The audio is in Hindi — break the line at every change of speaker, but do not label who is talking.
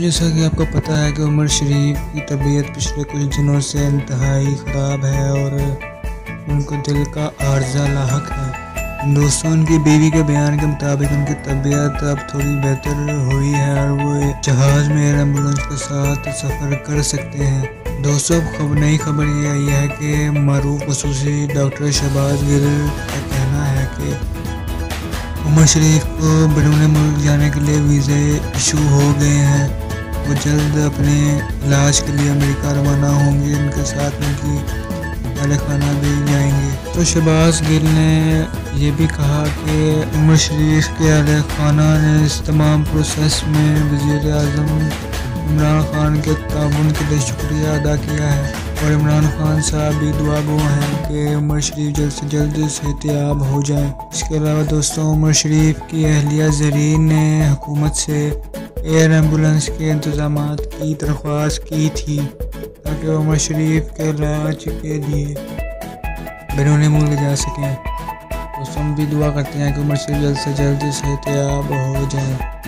जैसा कि आपको पता है कि उमर शरीफ की तबीयत पिछले कुछ दिनों से इंतहाई ख़राब है और उनको दिल का आर्जा लाहक है। दोस्तों, उनकी बीवी के बयान के मुताबिक उनकी तबीयत अब थोड़ी बेहतर हुई है और वो जहाज़ में एयर एम्बुलेंस के साथ सफ़र कर सकते हैं। दोस्तों, नई खबर ये आई है कि मरूफ खसूसी डॉक्टर शहबाज गिल का कहना है कि उमर शरीफ को बैरून मुल्क जाने के लिए वीज़े इशू हो गए हैं। वो जल्द अपने इलाज के लिए अमेरिका रवाना होंगे। उनके साथ उनकी अहल खाना भी जाएंगे। तो शहबाज गिल ने यह भी कहा कि उमर शरीफ के अहल खाना ने इस तमाम प्रोसेस में वज़ीर आज़म इमरान खान के ताउन के लिए शुक्रिया अदा किया है और इमरान खान साहब भी दुआ गो हैं कि उमर शरीफ जल्द से जल्द सेहतियाब हो जाएं। इसके अलावा दोस्तों, उमर शरीफ की अहलिया ज़रीन ने हुकूमत से एयर एम्बुलेंस के इंतज़ामात की दरख्वास्त की थी ताकि उमर शरीफ के इलाज के लिए बैरून मुल्क जा सकें। दोस्तों, हम भी दुआ करते हैं कि उमर शरीफ जल्द से जल्द सेहतियाब हो जाएं।